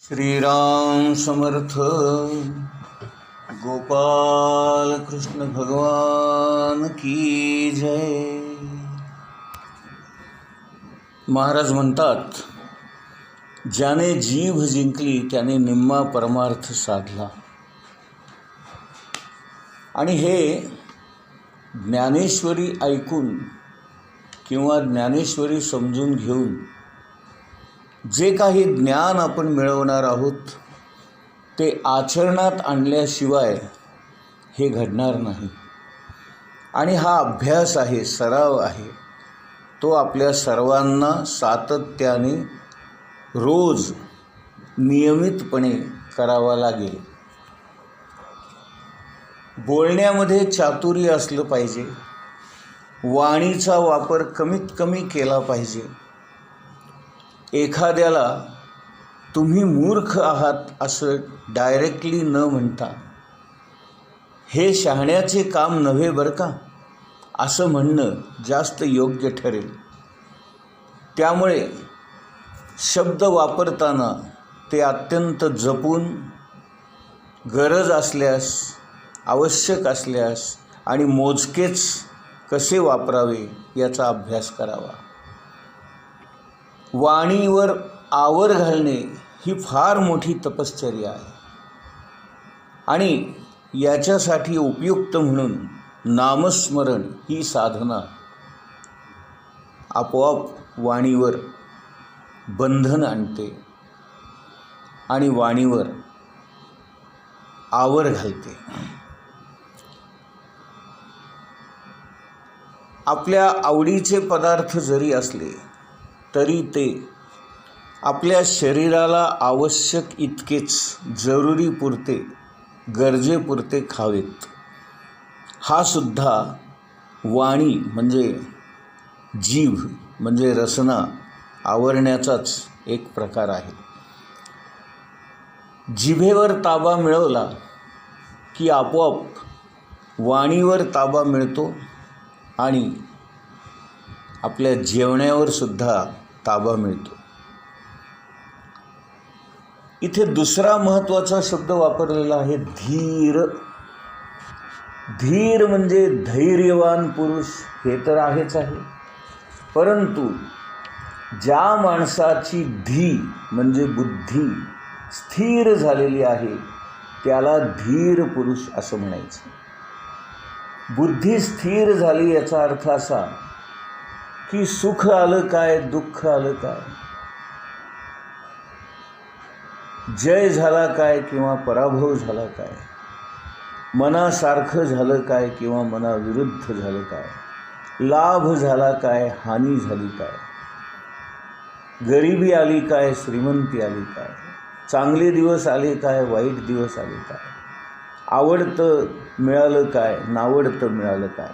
श्रीराम समर्थ. गोपाल कृष्ण भगवान की जय. महाराज म्हणतात, ज्याने जीभ जिंकली त्याने निम्मा परमार्थ साधला. आणि हे ज्ञानेश्वरी ऐकून किंवा ज्ञानेश्वरी समजून घेऊन जे काही ज्ञान आपण मिळवणार आहोत ते आचरणात आणल्याशिवाय हे घडणार नाही. आणि हा अभ्यास आहे, सराव आहे, तो आपल्या सर्वांना सातत्याने रोज नियमितपणे करावा लागेल. बोलण्यामध्ये चातुर्य असलं पाहिजे, वाणीचा वापर कमीत कमी केला पाहिजे. एखाद्याला तुम्ही मूर्ख आहात असं डायरेक्टली न म्हणता, हे शहाण्याचे काम नव्हे बरं का, असं म्हणणं जास्त योग्य ठरेल. त्यामुळे शब्द वापरताना ते अत्यंत जपून, गरज असल्यास, आवश्यक असल्यास आणि मोजकेच कसे वापरावे याचा अभ्यास करावा. वाणीवर आवर घालणे ही फार मोठी तपश्चर्या आहे. आणि याच्यासाठी उपयुक्त म्हणून नामस्मरण ही साधना आपोआप वाणीवर बंधन आणते आणि वाणीवर आवर घालते. आपल्या आवडीचे पदार्थ जरी असले तरी ते आपल्या शरीराला आवश्यक इतकेच, जरुरीपुरते, गरजेपुरते खावेत. हा सुद्धा वाणी म्हणजे जीभ म्हणजे रसना आवरण्याचाच एक प्रकार आहे. जिभेवर ताबा मिळवला की आपोआप वाणीवर ताबा मिळतो आणि आपल्या जेवण्यावर सुद्धा ताबा मिळतो. इथे दुसरा महत्त्वाचा शब्द वापरलेला आहे, धीर. धीर म्हणजे धैर्यवान पुरुष हे तर आहेच आहे, परंतु ज्या माणसाची धी म्हणजे बुद्धी स्थिर झालेली आहे त्याला धीर पुरुष असं म्हणायचं. बुद्धी स्थिर झाली याचा अर्थ असा की सुख आलं काय, दुःख आलं काय, जय झाला काय किंवा पराभव झाला काय, मनासारखं झालं काय किंवा मनाविरुद्ध झालं काय, लाभ झाला काय, हानी झाली काय, गरिबी आली काय, श्रीमंती आली काय, चांगले दिवस आले काय, वाईट दिवस आले काय, आवडतं मिळालं काय, नावडतं मिळालं काय,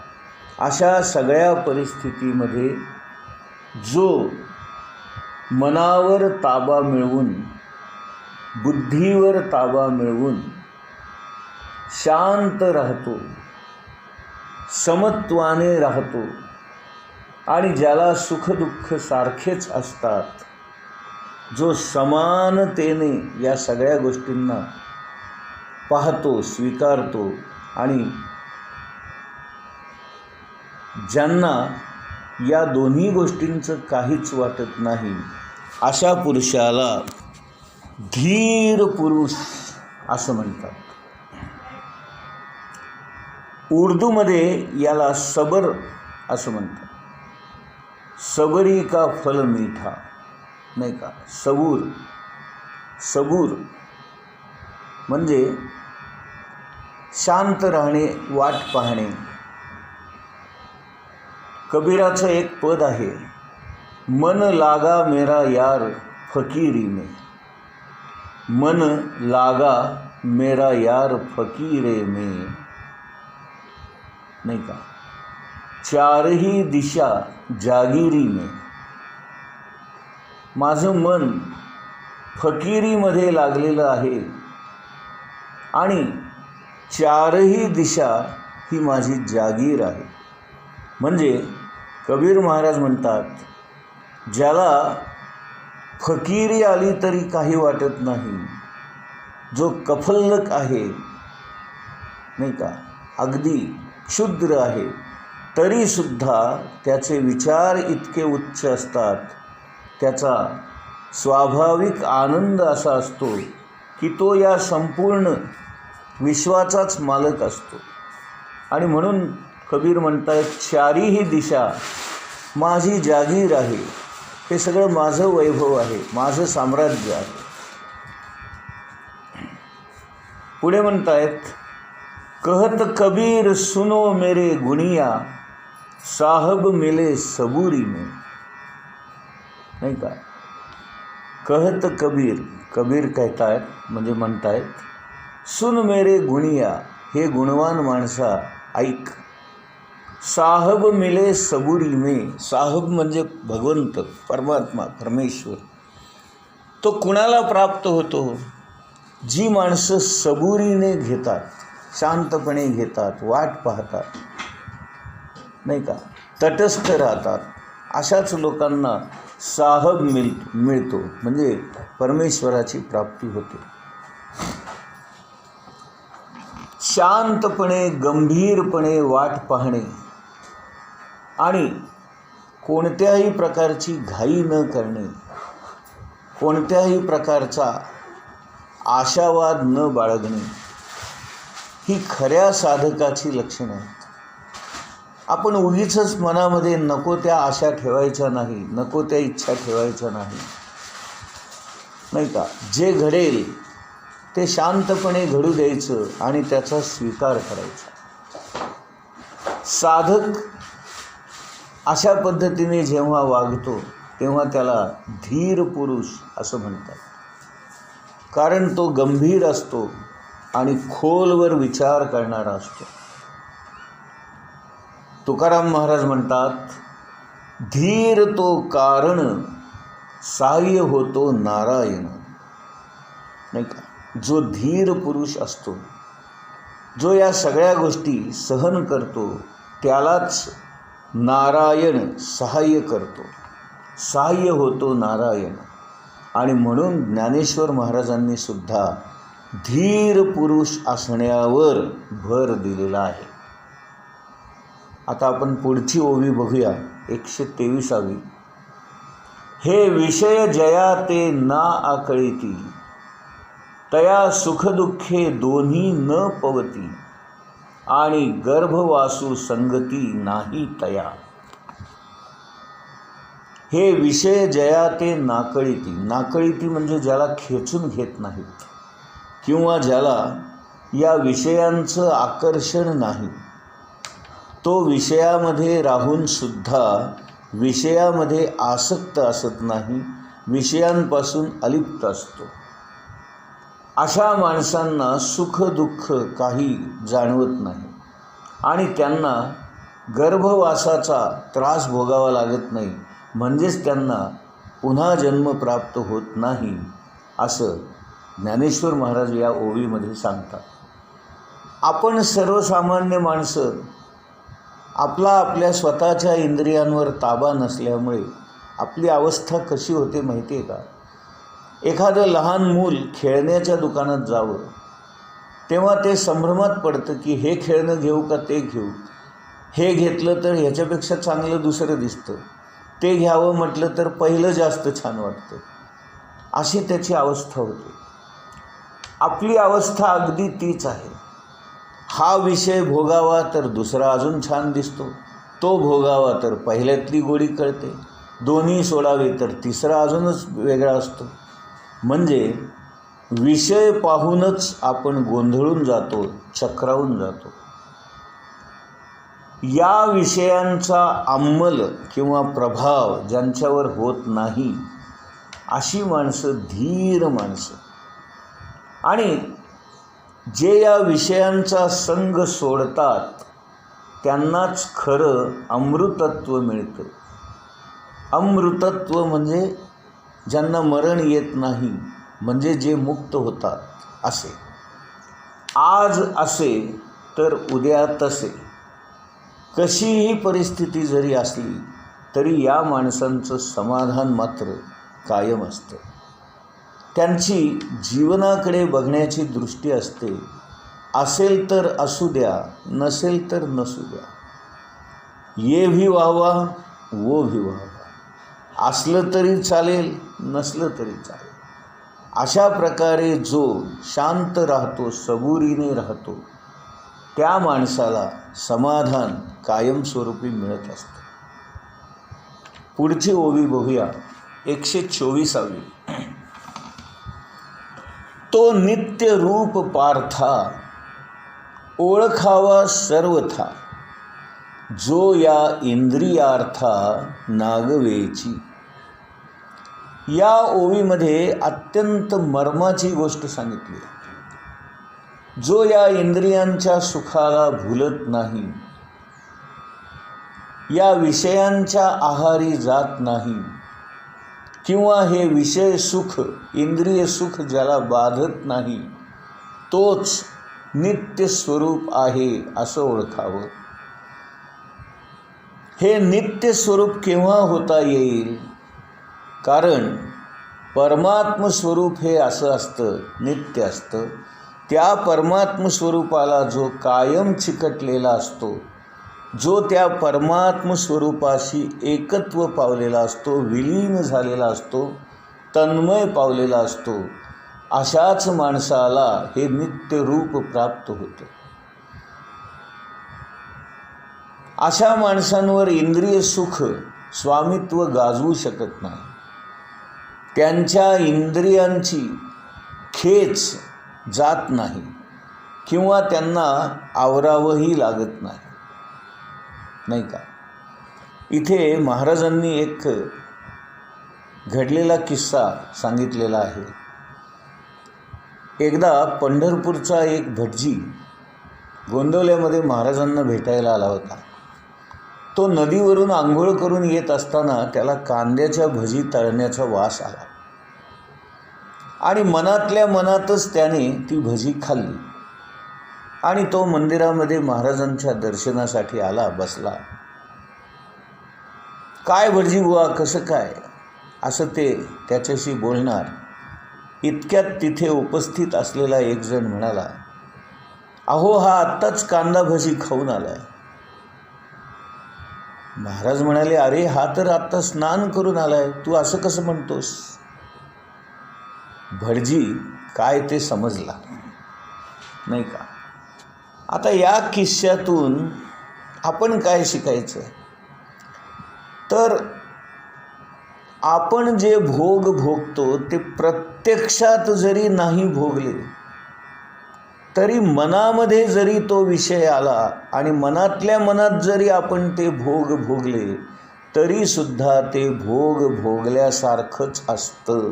अशा सगळ्या परिस्थितीमध्ये जो मनावर ताबा मिळवून, बुद्धीवर ताबा मिळवून शांत राहतो, समत्वाने राहतो आणि ज्याला सुखदुःख सारखेच असतात, जो समानतेने या सगळ्या गोष्टींना पाहतो, स्वीकारतो आणि ज्यांना या दोन्ही गोष्टींचं काहीच वाटत नाही, अशा पुरुषाला धीर पुरुष असं म्हणतात. उर्दूमध्ये याला सबर असं म्हणतात. सबरी का फल मीठा, नाही का, सबूर. सबूर म्हणजे शांत राहणे, वाट पाहणे. कबीराचं एक पद आहे, मन लागा मेरा यार फकीरी में, मन लागा मेरा यार फकीरे में, नाही का, चारही दिशा जागिरी में. माझं मन फकीरीमध्ये लागलेलं आहे आणि चारही दिशा ही माझी जागीर आहे. म्हणजे कबीर महाराज म्हणतात, ज्याला फकीरी आली तरी काही वाटत नाही, जो कफल्लक आहे नाही का, अगदी क्षुद्र आहे, तरीसुद्धा त्याचे विचार इतके उच्च असतात, त्याचा स्वाभाविक आनंद असा असतो की तो या संपूर्ण विश्वाचाच मालक असतो. आणि म्हणून कबीर म्हणतात, चारीही दिशा माझी जागीर आहे, हे सगळं माझं वैभव आहे, माझं साम्राज्य आहे. पुढे म्हणतायत, कहत कबीर सुनो मेरे गुनिया, साहब मिले सबुरी में. नाही का, कहत कबीर, कबीर कहतायत म्हणजे म्हणतायत, सुन मेरे गुनिया, हे गुणवान माणसा ऐक, साहब मिले सबुरी में. साहब म्हणजे भगवंत, परमात्मा, परमेश्वर. तो कुणाला प्राप्त होतो? जी माणसं सबुरीने घेतात, शांतपणे घेतात, वाट पाहतात नाही का, तटस्थ राहतात, अशाच लोकांना साहब मिळतो, म्हणजे परमेश्वराची प्राप्ती होते. शांतपणे गंभीरपणे वाट पाहणे आणि कोणत्याही प्रकारची घाई न करणे, कोणत्याही प्रकारचा आशावाद न बाळगणे, ही खऱ्या साधकाची लक्षणं आहेत. आपण उगीचच मनामध्ये नको त्या आशा ठेवायच्या नाही, नको त्या इच्छा ठेवायच्या नाही, नाही का. जे घडेल ते शांतपणे घडू द्यायचं आणि त्याचा स्वीकार करायचा. साधक अशा पद्धतीने जेव्हा वागतो तेव्हा त्याला धीर पुरुष असं म्हणतात, कारण तो गंभीर असतो आणि खोलवर विचार करणारा असतो. तुकाराम महाराज म्हणतात, धीर तो कारण सहाय्य होतो नारायण. नाही का, जो धीर पुरुष असतो, जो या सगळ्या गोष्टी सहन करतो, त्यालाच नारायण सहाय्य करतो, सहाय्य होतो नारायण. आणि म्हणून ज्ञानेश्वर महाराजांनी सुद्धा धीर पुरुष असण्यावर भर दिलेला आहे. आता आपण पुढची ओवी बघूया, 123वी. हे विषय जया ते ना आकळीती, तया सुखदुःखे दोन्ही न पवती, आणि गर्भवासू संगती नाही तया. हे विषय जया ते नाकळीती. नाकळीती म्हणजे ज्याला खेचून घेत नाहीत किंवा ज्याला या विषयांचं आकर्षण नाही, तो विषयामध्ये राहून सुद्धा विषयामध्ये आसक्त असत नाही, विषयांपासून अलिप्त असतो. अशा माणसांना सुख दुःख काही जाणवत नाही आणि त्यांना गर्भवासाचा त्रास भोगावा लागत नाही, म्हणजेच त्यांना पुन्हा जन्म प्राप्त होत नाही, असं ज्ञानेश्वर महाराज या ओवीमध्ये सांगतात. आपण सर्वसामान्य माणसं आपल्या स्वतःच्या इंद्रियांवर ताबा नसल्यामुळे आपली अवस्था कशी होते माहिती आहे का? एखादं लहान मूल खेळण्याच्या दुकानात जावं तेव्हा ते संभ्रमात पडतं की हे खेळणं घेऊ का ते घेऊ, हे घेतलं तर ह्याच्यापेक्षा चांगलं दुसरं दिसतं, ते घ्यावं म्हटलं तर पहिलं जास्त छान वाटतं, अशी त्याची अवस्था होते. आपली अवस्था अगदी तीच आहे. हा विषय भोगावा तर दुसरा अजून छान दिसतो, तो भोगावा तर पहिल्यातली गोडी कळते, दोन्ही सोडावे तर तिसरा अजूनच वेगळा असतो. म्हणजे विषय पाहूनच आपण गोंधळून जातो, चक्रावून जातो. या विषयांचा अंमल किंवा प्रभाव ज्यांच्यावर होत नाही अशी माणसं धीर माणसं, आणि जे या विषयांचा संग सोडतात त्यांनाच खरं अमृतत्व मिळतं. अमृतत्व म्हणजे ज्यांना मरण येत नाही, म्हणजे जे मुक्त होतात असे. आज असे तर उद्या तसे, कशीही परिस्थिती जरी असली तरी या माणसांचं समाधान मात्र कायम असतं. त्यांची जीवनाकडे बघण्याची दृष्टी असते. असेल तर असू द्या, नसेल तर नसू द्या. ये भी वाहवा, वो भी वाहवा. असलं तरी चालेल, नसलं तरी चालेल. अशा प्रकारे जो शांत राहतो, सबुरीने राहतो, त्या माणसाला समाधान कायमस्वरूपी मिळत असतं. पुढची ओवी बघूया, 124वी. तो नित्य रूप पार्था, ओळखावा सर्वथा, जो या इंद्रियार्था नागवेची. या ओवीमध्ये अत्यंत मर्माची गोष्ट सांगितली. जो या इंद्रियांच्या सुखाला भुलत नाही, या विषयांच्या आहारी जात नाही, किंवा हे विषय सुख, इंद्रिय सुख ज्याला बाधत नाही, तोच नित्य स्वरूप आहे असं ओळखावं. हे नित्य स्वरूप केव्हा होता येईल? कारण परमात्म स्वरूप हे असं असतं, नित्य असतं. त्या परमात्म स्वरूपाला जो कायम चिकटलेला असतो, जो त्या परमात्म स्वरूपाशी एकत्व पावलेला असतो, विलीन झालेला असतो, तन्मय पावलेला असतो, अशाच माणसाला हे नित्य रूप प्राप्त होतं. अशा माणसांवर इंद्रिय सुख स्वामित्व गाजवू शकत नाही. त्यांच्या इंद्रियांची खेच जात नाही किंवा त्यांना आवरावंही लागत नाही, नाही का? इथे महाराजांनी एक घडलेला किस्सा सांगितलेला आहे. एकदा पंढरपूरचा एक भटजी गोंदवल्यामध्ये महाराजांना भेटायला आला होता. तो नदीवरून आंघोळ करून येत असताना त्याला कांद्याच्या भजी तळण्याचा वास आला आणि मनातल्या मनातच त्याने ती भजी खाल्ली आणि तो मंदिरामध्ये महाराजांच्या दर्शनासाठी आला, बसला. काय भटजी बुवा, कसं काय, असं ते त्याच्याशी बोलणार. इतक्यात तिथे उपस्थित असलेला एक जण म्हणाला, अहो हा आत्ताच कांदा भजी खाऊन आलाय. महाराज म्हणाले, अरे हा तर आत्ता स्नान करून आलाय, तू असं कसं म्हणतोस? भटजी काय ते समजला, नाही का? आता या किस्स्यातून आपण काय शिकायचं? तर आपण जे भोग भोगतो ते प्रत्यक्षात जरी नाही भोगले तरी मनामध्ये जरी तो विषय आला आणि मनातल्या मनात जरी आपण ते भोग भोगले तरी सुद्धा ते भोग भोगल्यासारखंच असतं.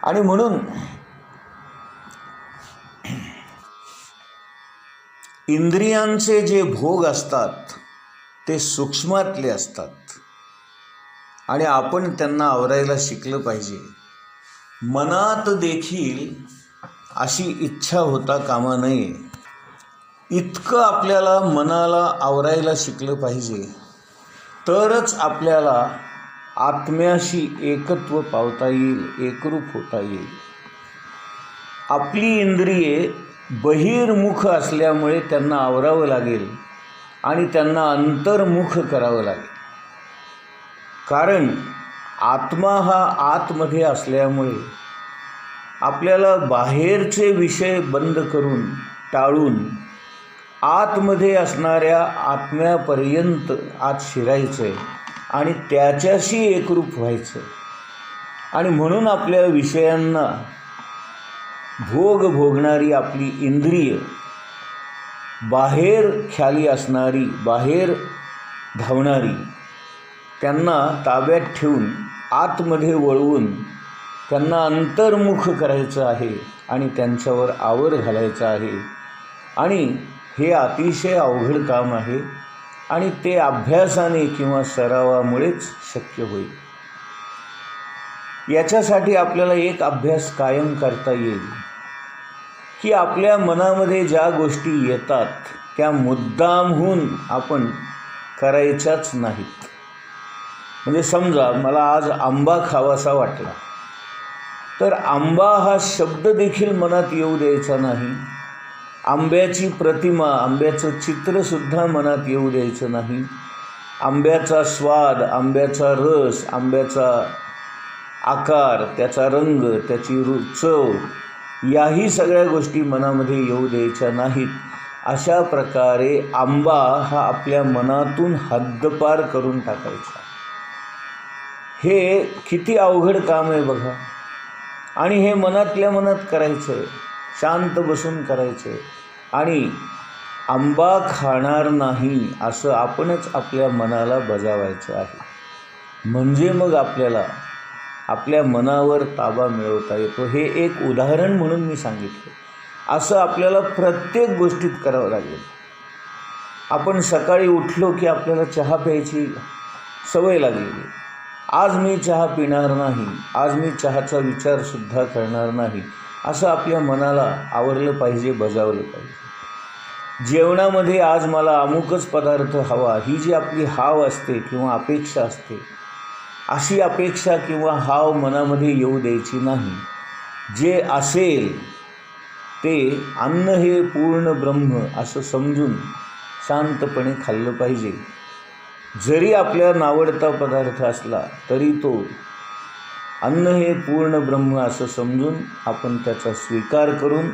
आणि म्हणून इंद्रियांचे जे भोग असतात ते सूक्ष्मातले असतात आणि आपण त्यांना आवरायला शिकलं पाहिजे. मनात देखील अशी इच्छा होता कामा नये, इतकं आपल्याला मनाला आवरायला शिकलं पाहिजे, तरच आपल्याला आत्म्याशी एकत्व पावता येईल, एकरूप होता येईल. आपली इंद्रिये बहिर्मुख असल्यामुळे त्यांना आवरावं लागेल आणि त्यांना अंतर्मुख करावं लागेल. कारण आत्मा हा आतमध्ये असल्यामुळे आपल्याला बाहेरचे विषय बंद करून, टाळून आतमध्ये असणाऱ्या आत्म्यापर्यंत आत शिरायचं आहे आणि त्याच्याशी एकरूप व्हायचं. आणि म्हणून आपल्या विषयांना भोग भोगणारी आपली इंद्रिय, बाहेर ख्याली असणारी, बाहेर धावणारी, त्यांना ताब्यात ठेवून आतमध्ये वळवून त्यांना अंतर्मुख करायचं आहे आणि त्यांच्यावर आवर घालायचं आहे. आणि हे अतिशय अवघड काम आहे आणि ते अभ्यासाने किंवा सरावामुळेच शक्य होईल. याच्यासाठी आपल्याला एक अभ्यास कायम करता येईल की आपल्या मनामध्ये ज्या गोष्टी येतात त्या मुद्दामहून आपण करायच्याच नाहीत. म्हणजे समजा मला आज आंबा खावासा वाटला, तर आंबा हा शब्द देखील मनात येऊ द्यायचा नाही. आंब्याची प्रतिमा, आंब्याचं चित्रसुद्धा मनात येऊ द्यायचं नाही. आंब्याचा स्वाद, आंब्याचा रस, आंब्याचा आकार, त्याचा रंग, त्याची चव, याही सगळ्या गोष्टी मनामध्ये येऊ द्यायच्या नाहीत. अशा प्रकारे आंबा हा आपल्या मनातून हद्दपार करून टाकायचा. हे किती अवघड काम आहे बघा. आणि हे मनातल्या मनात करायचं आहे, शांत बसून करायचं आहे. आणि आंबा खाणार नाही असं आपणच आपल्या मनाला बजावायचं आहे. म्हणजे मग आपल्याला आपल्या मनावर ताबा मिळवता येतो. हे एक उदाहरण म्हणून मी सांगितलं. असं आपल्याला प्रत्येक गोष्टीत करावं लागेल. आपण सकाळी उठलो की आपल्याला चहा प्यायची सवय लागलेली. आज मी चहा पिणार नाही, आज मी चहाचा विचारसुद्धा करणार नाही, असं आपल्या मनाला आवरलं पाहिजे, बजावलं पाहिजे. जेवणामध्ये आज मला अमुकच पदार्थ हवा, ही जी आपली हाव असते किंवा अपेक्षा असते, अशी अपेक्षा किंवा हाव मनामध्ये येऊ द्यायची नाही. जे असेल ते अन्न हे पूर्ण ब्रह्म असं समजून शांतपणे खाल्लं पाहिजे. जरी आपल्याला नावडता पदार्थ असला तरी तो अन्न हे पूर्ण ब्रह्म असं समजून आपण त्याचा स्वीकार करून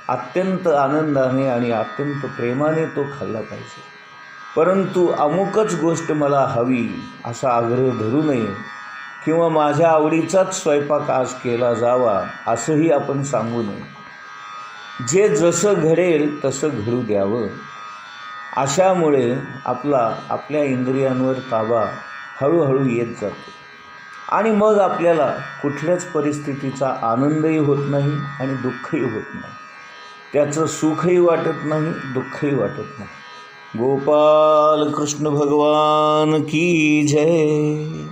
अत्यंत आनंदाने आणि अत्यंत प्रेमाने तो खाल्ला पाहिजे. परंतु अमुकच गोष्ट मला हवी असा आग्रह धरू नये किंवा माझ्या आवडीचाच स्वयंपाक आज केला जावा असंही आपण सांगू नये. जे जसं घडेल तसं घडू द्यावं. अशामुळे आपल्या इंद्रियांवर ताबा हळूहळू येत जातो आणि मग आपल्याला कुठल्याच परिस्थितीचा आनंदही होत नाही आणि दुःखही होत नाही. त्याचं सुखही वाटत नाही, दुःखही वाटत नाही. गोपाल कृष्ण भगवान की जय.